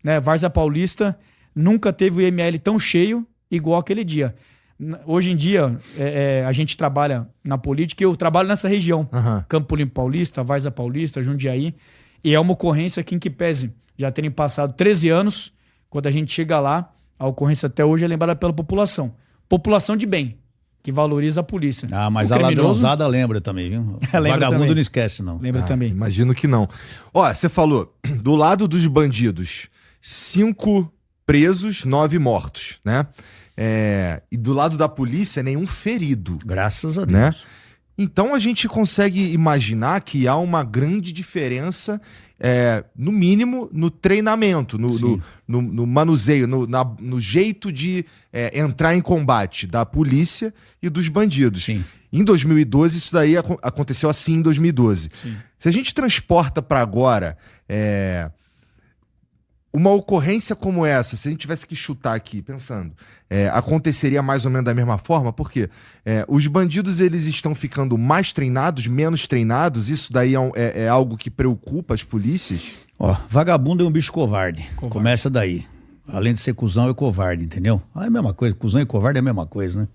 né? Várzea Paulista nunca teve o IML tão cheio igual aquele dia. Hoje em dia, a gente trabalha na política, eu trabalho nessa região. Campo Limpo Paulista, Várzea Paulista, Jundiaí. E é uma ocorrência que, em que pese já terem passado 13 anos, quando a gente chega lá, a ocorrência até hoje é lembrada pela população. População de bem, que valoriza a polícia. Ah, mas a ladrãozada lembra também, viu? Vagabundo também. Não esquece, não. Lembra também. Imagino que não. Ó, você falou, do lado dos bandidos, 5 presos, 9 mortos, né? E do lado da polícia, nenhum ferido. Graças a Deus. Né? Então a gente consegue imaginar que há uma grande diferença, no mínimo, no treinamento, no manuseio, no jeito de entrar em combate da polícia e dos bandidos. Sim. Em 2012, isso daí aconteceu assim em 2012. Sim. Se a gente transporta para agora... uma ocorrência como essa, se a gente tivesse que chutar aqui, pensando, aconteceria mais ou menos da mesma forma? Porque os bandidos, eles estão ficando mais treinados, menos treinados? Isso daí é algo que preocupa as polícias? Ó, vagabundo é um bicho covarde. Começa daí. Além de ser cuzão, é covarde, entendeu? É a mesma coisa, cuzão e covarde é a mesma coisa, né?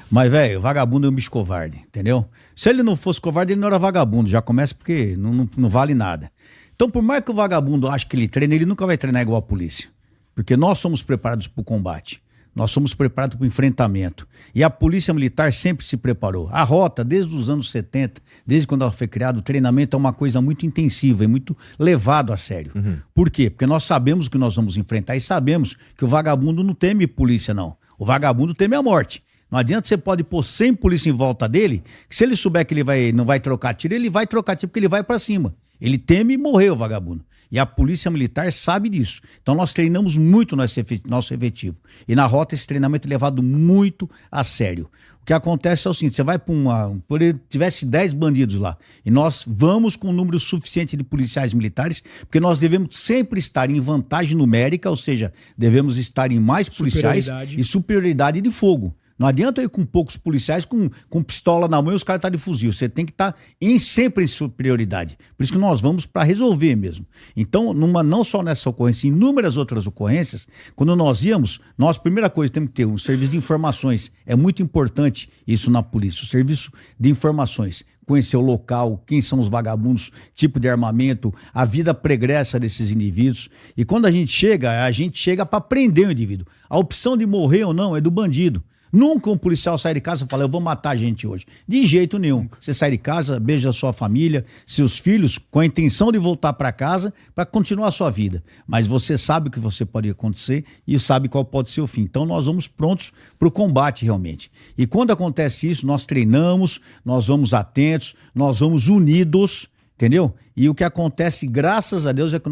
Mas, velho, vagabundo é um bicho covarde, entendeu? Se ele não fosse covarde, ele não era vagabundo. Já começa porque não vale nada. Então, por mais que o vagabundo ache que ele treina, ele nunca vai treinar igual a polícia. Porque nós somos preparados para o combate. Nós somos preparados para o enfrentamento. E a polícia militar sempre se preparou. A rota, desde os anos 70, desde quando ela foi criada, o treinamento é uma coisa muito intensiva e muito levado a sério. Por quê? Porque nós sabemos o que nós vamos enfrentar e sabemos que o vagabundo não teme polícia, não. O vagabundo teme a morte. Não adianta, você pode pôr 100 polícia em volta dele, que se ele souber que ele não vai trocar tiro, ele vai trocar tiro porque ele vai para cima. Ele teme morrer, o vagabundo. E a polícia militar sabe disso. Então nós treinamos muito nosso efetivo. E na rota esse treinamento é levado muito a sério. O que acontece é o seguinte, você vai para tivesse 10 bandidos lá, e nós vamos com um número suficiente de policiais militares, porque nós devemos sempre estar em vantagem numérica, ou seja, devemos estar em mais policiais e superioridade de fogo. Não adianta eu ir com poucos policiais com pistola na mão e os caras estão de fuzil. Você tem que estar sempre em superioridade. Por isso que nós vamos para resolver mesmo. Então, não só nessa ocorrência, inúmeras outras ocorrências, quando nós íamos, primeira coisa, temos que ter um serviço de informações. É muito importante isso na polícia, o serviço de informações. Conhecer o local, quem são os vagabundos, tipo de armamento, a vida pregressa desses indivíduos. E quando a gente chega para prender o indivíduo. A opção de morrer ou não é do bandido. Nunca um policial sai de casa e fala, eu vou matar a gente hoje. De jeito nenhum. Você sai de casa, beija a sua família, seus filhos, com a intenção de voltar para casa para continuar a sua vida. Mas você sabe o que você pode acontecer e sabe qual pode ser o fim. Então nós vamos prontos para o combate realmente. E quando acontece isso, nós treinamos, nós vamos atentos, nós vamos unidos, entendeu? E o que acontece, graças a Deus, é que o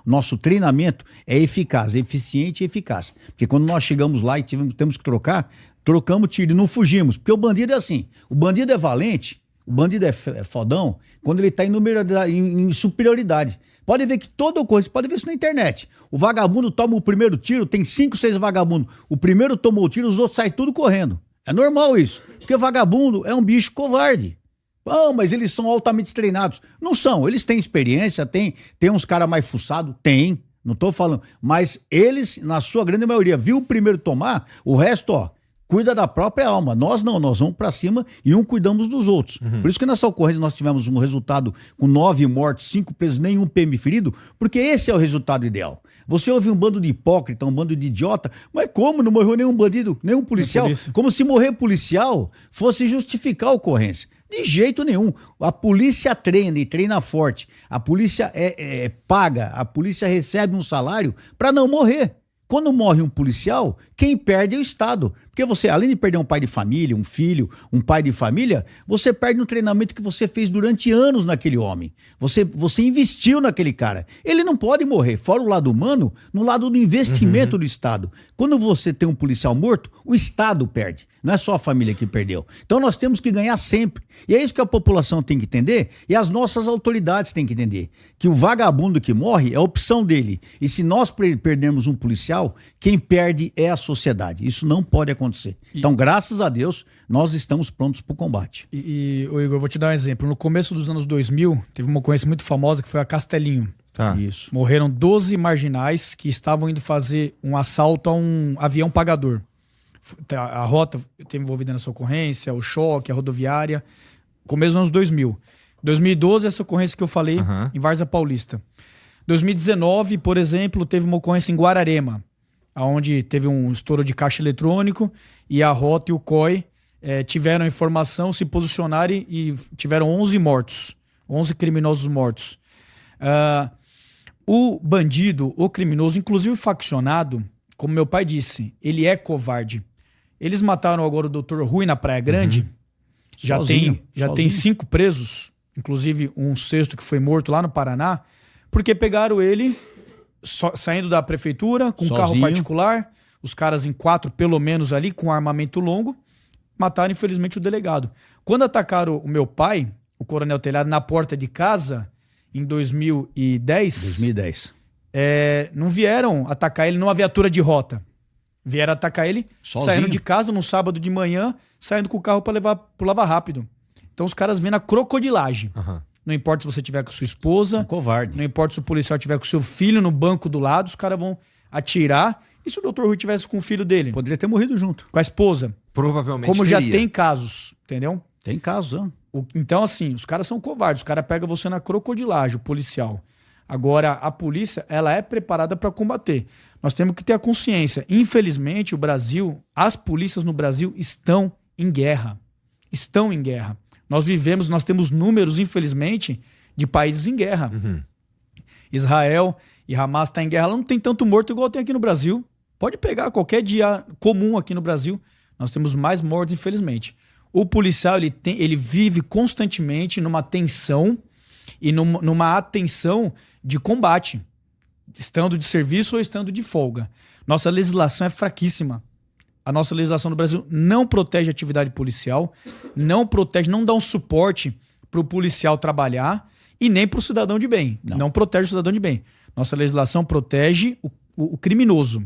nosso treinamento é eficaz, é eficiente e eficaz. Porque quando nós chegamos lá e temos que trocamos tiro e não fugimos. Porque o bandido é assim, o bandido é valente, o bandido é fodão, quando ele está em superioridade. Pode ver que toda ocorrência, pode ver isso na internet. O vagabundo toma o primeiro tiro, tem 5, 6 vagabundos. O primeiro tomou o tiro, os outros saem tudo correndo. É normal isso, porque o vagabundo é um bicho covarde. Mas eles são altamente treinados. Não são, eles têm experiência, tem uns caras mais fuçados, não tô falando. Mas eles, na sua grande maioria, viu o primeiro tomar, o resto, cuida da própria alma. Nós não, nós vamos pra cima e cuidamos dos outros. Por isso que nessa ocorrência nós tivemos um resultado com 9 mortos, 5 presos, nenhum PM ferido, porque esse é o resultado ideal. Você ouve um bando de hipócrita, um bando de idiota, mas como não morreu nenhum bandido, nenhum policial? Como se morrer policial fosse justificar a ocorrência. De jeito nenhum. A polícia treina e treina forte. A polícia paga, a polícia recebe um salário para não morrer. Quando morre um policial, quem perde é o Estado. Porque você, além de perder um pai de família, um filho, um pai de família, você perde no treinamento que você fez durante anos naquele homem. Você investiu naquele cara. Ele não pode morrer, fora o lado humano, no lado do investimento do Estado. Quando você tem um policial morto, o Estado perde. Não é só a família que perdeu. Então nós temos que ganhar sempre. E é isso que a população tem que entender e as nossas autoridades têm que entender. Que o vagabundo que morre é a opção dele. E se nós perdermos um policial, quem perde é a sociedade. Isso não pode acontecer. Então, graças a Deus, nós estamos prontos para o combate. Igor, eu vou te dar um exemplo. No começo dos anos 2000, teve uma ocorrência muito famosa que foi a Castelinho. Tá. Isso. Morreram 12 marginais que estavam indo fazer um assalto a um avião pagador. A rota teve envolvida nessa ocorrência, o choque, a rodoviária, começo dos anos 2000. 2012, essa ocorrência que eu falei, em Várzea Paulista. 2019, por exemplo, teve uma ocorrência em Guararema, onde teve um estouro de caixa eletrônico e a rota e o COI tiveram informação, se posicionaram e tiveram 11 mortos, 11 criminosos mortos. O bandido, o criminoso, inclusive o faccionado, como meu pai disse, ele é covarde. Eles mataram agora o Dr. Rui na Praia Grande. Já tem 5 presos, inclusive um sexto que foi morto lá no Paraná, porque pegaram ele saindo da prefeitura com um carro particular, os caras em 4 pelo menos ali, com armamento longo, mataram infelizmente o delegado. Quando atacaram o meu pai, o Coronel Telhado, na porta de casa, em 2010, não vieram atacar ele numa viatura de rota. Vieram atacar ele saindo de casa num sábado de manhã, saindo com o carro para levar pro Lava Rápido. Então os caras vêm na crocodilagem. Não importa se você tiver com sua esposa, covarde. Não importa se o policial tiver com seu filho no banco do lado, os caras vão atirar. E se o Dr. Rui tivesse com o filho dele? Poderia ter morrido junto. Com a esposa. Provavelmente Como teria. já tem casos, entendeu? Tem casos, né? Então, assim, os caras são covardes. Os caras pegam você na crocodilagem, o policial. Agora, a polícia, ela é preparada para combater. Nós temos que ter a consciência. Infelizmente, o Brasil, as polícias no Brasil estão em guerra. Estão em guerra. Nós temos números, infelizmente, de países em guerra. Israel e Hamas estão em guerra. Ela não tem tanto morto igual tem aqui no Brasil. Pode pegar qualquer dia comum aqui no Brasil. Nós temos mais mortos, infelizmente. O policial, ele vive constantemente numa tensão e numa atenção de combate, estando de serviço ou estando de folga. Nossa legislação é fraquíssima. A nossa legislação do Brasil não protege a atividade policial, não dá um suporte para o policial trabalhar e nem para o cidadão de bem. Não protege o cidadão de bem. Nossa legislação protege o criminoso.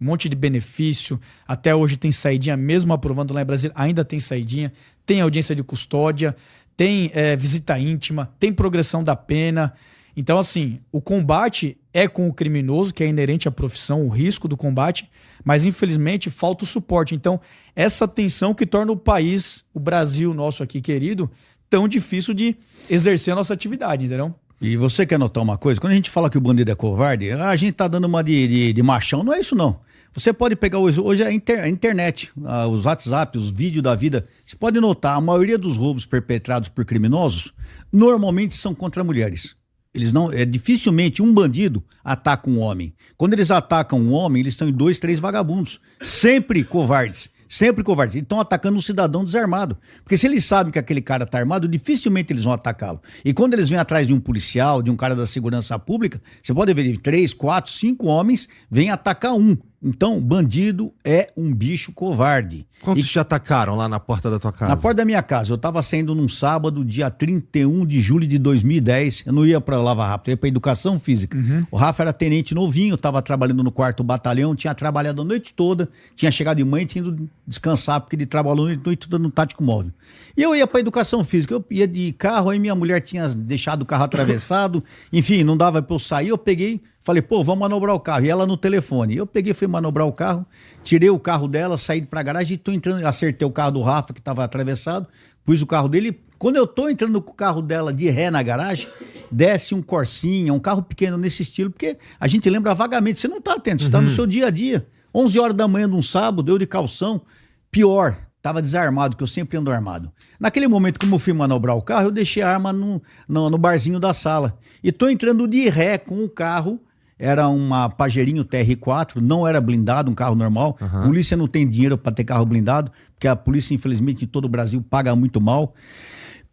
Um monte de benefício. Até hoje tem saidinha, mesmo aprovando lá em Brasília, ainda tem saidinha. Tem audiência de custódia, tem visita íntima, tem progressão da pena. Então, assim, o combate é com o criminoso, que é inerente à profissão, o risco do combate, mas infelizmente falta o suporte. Então, essa tensão que torna o país, o Brasil nosso aqui querido, tão difícil de exercer a nossa atividade, entendeu? E você quer notar uma coisa? Quando a gente fala que o bandido é covarde, a gente tá dando uma de machão, não é isso não. Você pode pegar hoje a internet, os WhatsApp, os vídeos da vida. Você pode notar, a maioria dos roubos perpetrados por criminosos normalmente são contra mulheres. Eles não, dificilmente um bandido ataca um homem. Quando eles atacam um homem, eles estão em 2, 3 vagabundos. Sempre covardes. Sempre covardes. E estão atacando um cidadão desarmado. Porque se eles sabem que aquele cara está armado, dificilmente eles vão atacá-lo. E quando eles vêm atrás de um policial, de um cara da segurança pública, você pode ver 3, 4, 5 homens vêm atacar um. Então, bandido é um bicho covarde. Quantos te atacaram lá na porta da tua casa? Na porta da minha casa. Eu estava saindo num sábado, dia 31 de julho de 2010. Eu não ia para Lava Rápido, eu ia para Educação Física. O Rafa era tenente novinho, estava trabalhando no 4º Batalhão, tinha trabalhado a noite toda, tinha chegado de manhã e tinha ido descansar, porque ele trabalhou a noite toda no tático móvel. E eu ia para Educação Física, eu ia de carro, aí minha mulher tinha deixado o carro atravessado, enfim, não dava para eu sair, eu peguei... Falei, pô, vamos manobrar o carro. E ela no telefone. Eu peguei, fui manobrar o carro, tirei o carro dela, saí pra garagem e tô entrando, acertei o carro do Rafa, que tava atravessado, pus o carro dele. Quando eu tô entrando com o carro dela de ré na garagem, desce um Corsinha, um carro pequeno nesse estilo, porque a gente lembra vagamente, você não tá atento, você tá no seu dia a dia. 11 horas da manhã de um sábado, eu de calção, pior, tava desarmado, que eu sempre ando armado. Naquele momento, como eu fui manobrar o carro, eu deixei a arma no barzinho da sala. E tô entrando de ré com o carro. Era uma Pajerinho TR4, não era blindado, um carro normal. Polícia não tem dinheiro para ter carro blindado, porque a polícia, infelizmente, em todo o Brasil paga muito mal.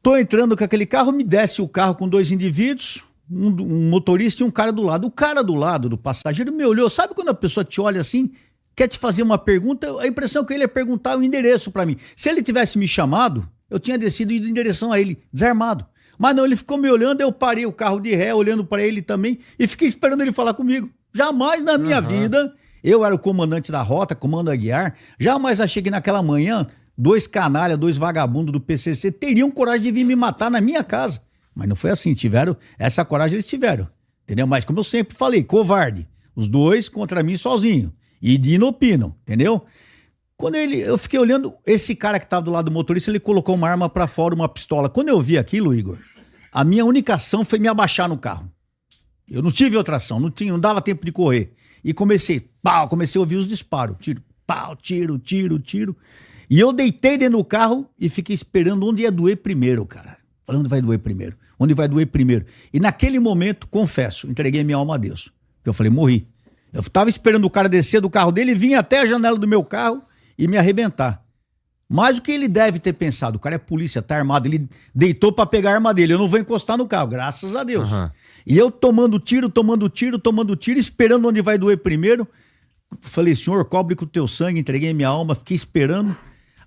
Tô entrando com aquele carro, me desce o carro com 2 indivíduos, um motorista e um cara do lado. O cara do lado do passageiro me olhou. Sabe quando a pessoa te olha assim, quer te fazer uma pergunta? A impressão que ele ia perguntar o endereço para mim. Se ele tivesse me chamado, eu tinha descido e ido em direção a ele, desarmado. Mas não, ele ficou me olhando, eu parei o carro de ré, olhando para ele também, e fiquei esperando ele falar comigo. Jamais na minha vida, eu era o comandante da rota, comando Aguiar, jamais achei que naquela manhã, 2 canalhas, 2 vagabundos do PCC teriam coragem de vir me matar na minha casa. Mas não foi assim, tiveram, essa coragem eles tiveram. entendeu? Mas como eu sempre falei, covarde. Os dois contra mim sozinho. E de inopinam, entendeu? Quando eu fiquei olhando, esse cara que tava do lado do motorista, ele colocou uma arma pra fora, uma pistola. Quando eu vi aquilo, Igor, a minha única ação foi me abaixar no carro. Eu não tive outra ação, não dava tempo de correr. E comecei a ouvir os disparos. Tiro, pau, tiro. E eu deitei dentro do carro e fiquei esperando onde ia doer primeiro, cara. Falei, onde vai doer primeiro? Onde vai doer primeiro? E naquele momento, confesso, entreguei minha alma a Deus. Porque eu falei, morri. Eu tava esperando o cara descer do carro dele e vir até a janela do meu carro e me arrebentar. Mas o que ele deve ter pensado? O cara é polícia, tá armado, ele deitou pra pegar a arma dele. Eu não vou encostar no carro, graças a Deus. E eu tomando tiro, esperando onde vai doer primeiro. Falei, Senhor, cobre com o teu sangue, entreguei minha alma, fiquei esperando.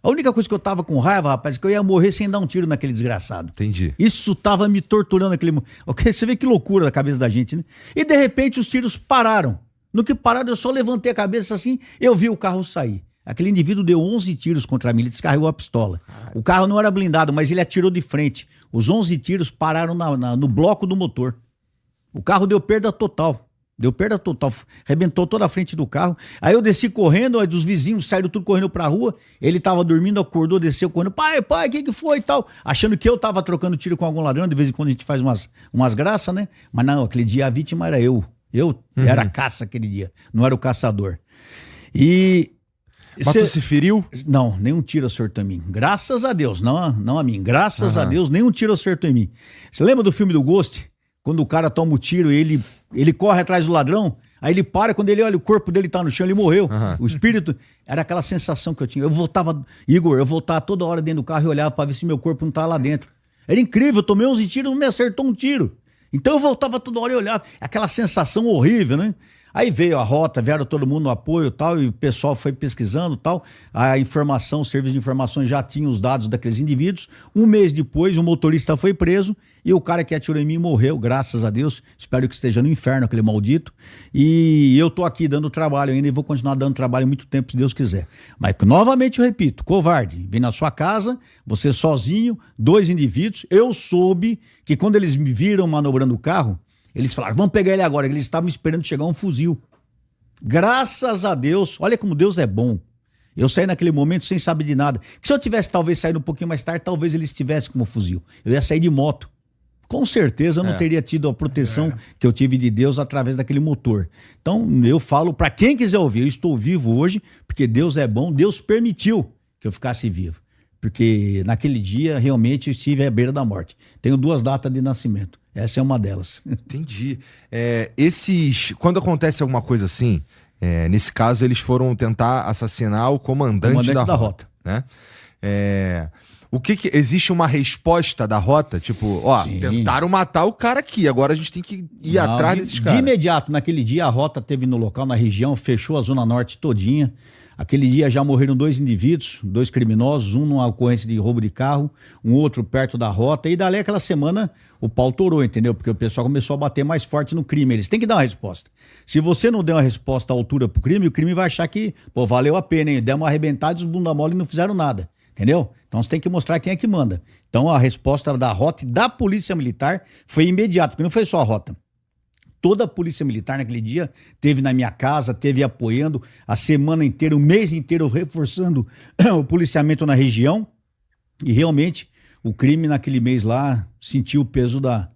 A única coisa que eu tava com raiva, rapaz, é que eu ia morrer sem dar um tiro naquele desgraçado. Entendi. Isso tava me torturando naquele momento. Você vê que loucura da cabeça da gente, né? E de repente os tiros pararam. No que pararam, eu só levantei a cabeça assim, eu vi o carro sair. Aquele indivíduo deu 11 tiros contra mim, ele descarregou a pistola. O carro não era blindado, mas ele atirou de frente. Os 11 tiros pararam no bloco do motor. O carro deu perda total. Arrebentou toda a frente do carro. Aí eu desci correndo, aí os vizinhos saíram tudo correndo pra rua. Ele tava dormindo, acordou, desceu correndo. Pai, o que foi e tal? Achando que eu tava trocando tiro com algum ladrão. De vez em quando a gente faz umas graças, né? Mas não, aquele dia a vítima era eu. Eu era a caça aquele dia, não era o caçador. Mas tu se feriu? Não, nenhum tiro acertou em mim. Graças a Deus, não a mim. Graças a Deus, nenhum tiro acertou em mim. Você lembra do filme do Ghost? Quando o cara toma o tiro e ele corre atrás do ladrão, aí ele para, quando ele olha, o corpo dele tá no chão, ele morreu. O espírito, era aquela sensação que eu tinha. Igor, eu voltava toda hora dentro do carro e olhava pra ver se meu corpo não tava lá dentro. Era incrível, eu tomei 11 tiros, não me acertou um tiro. Então eu voltava toda hora e olhava, aquela sensação horrível, né? Aí veio a rota, vieram todo mundo no apoio e tal, e o pessoal foi pesquisando e tal. A informação, o serviço de informações já tinha os dados daqueles indivíduos. Um mês depois, o motorista foi preso e o cara que atirou em mim morreu, graças a Deus. Espero que esteja no inferno, aquele maldito. E eu tô aqui dando trabalho ainda e vou continuar dando trabalho muito tempo, se Deus quiser. Mas, novamente, eu repito, covarde. Vem na sua casa, você sozinho, 2 indivíduos. Eu soube que quando eles me viram manobrando o carro, eles falaram, vamos pegar ele agora. Eles estavam esperando chegar um fuzil. Graças a Deus, olha como Deus é bom. Eu saí naquele momento sem saber de nada. Que se eu tivesse talvez saído um pouquinho mais tarde, talvez eles estivessem com um fuzil. Eu ia sair de moto. Com certeza eu não teria tido a proteção que eu tive de Deus através daquele motor. Então eu falo para quem quiser ouvir, eu estou vivo hoje porque Deus é bom, Deus permitiu que eu ficasse vivo. Porque naquele dia realmente eu estive à beira da morte. Tenho 2 datas de nascimento. Essa é uma delas. Entendi. Quando acontece alguma coisa assim, nesse caso eles foram tentar assassinar o comandante da rota. Né? Existe uma resposta da rota? Tipo, tentaram matar o cara aqui, agora a gente tem que ir atrás desses caras. De imediato, naquele dia a rota teve no local, na região, fechou a Zona Norte todinha. Aquele dia já morreram 2 indivíduos, 2 criminosos, um numa ocorrência de roubo de carro, um outro perto da rota. E dali aquela semana o pau torou, entendeu? Porque o pessoal começou a bater mais forte no crime. Eles têm que dar uma resposta. Se você não der uma resposta à altura pro crime, o crime vai achar que, valeu a pena, hein? Deu uma arrebentada e os bunda mole não fizeram nada, entendeu? Então você tem que mostrar quem é que manda. Então a resposta da rota e da Polícia Militar foi imediata, porque não foi só a rota. Toda a Polícia Militar naquele dia teve na minha casa, teve apoiando a semana inteira, o mês inteiro reforçando o policiamento na região. E realmente o crime naquele mês lá sentiu o peso da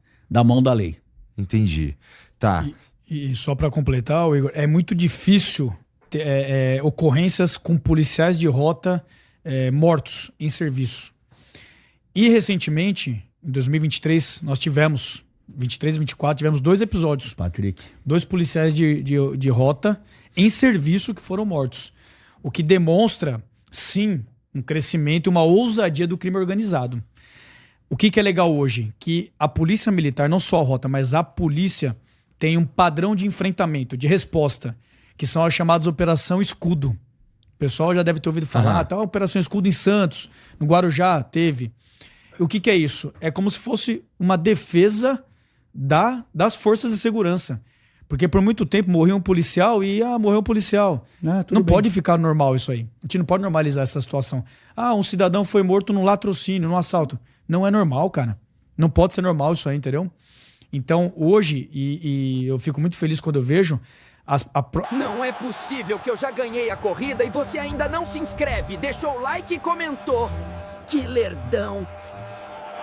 mão da lei. Entendi. Tá. E só para completar, Igor, é muito difícil ter ocorrências com policiais de rota mortos em serviço. E recentemente, em 2023, nós tivemos... 23 e 24, tivemos 2 episódios. Patrick. 2 policiais de rota em serviço que foram mortos. O que demonstra, sim, um crescimento e uma ousadia do crime organizado. O que é legal hoje? Que a Polícia Militar, não só a rota, mas a polícia tem um padrão de enfrentamento, de resposta, que são as chamadas Operação Escudo. O pessoal já deve ter ouvido falar, tá, Operação Escudo em Santos, no Guarujá teve. O que é isso? É como se fosse uma defesa das forças de segurança. Porque por muito tempo morria um policial e morreu um policial. Não pode ficar normal isso aí. A gente não pode normalizar essa situação. Um cidadão foi morto num latrocínio, num assalto. Não é normal, cara. Não pode ser normal isso aí, entendeu? Então, hoje, e eu fico muito feliz quando eu vejo Não é possível que eu já ganhei a corrida e você ainda não se inscreve, deixou o like e comentou. Que lerdão!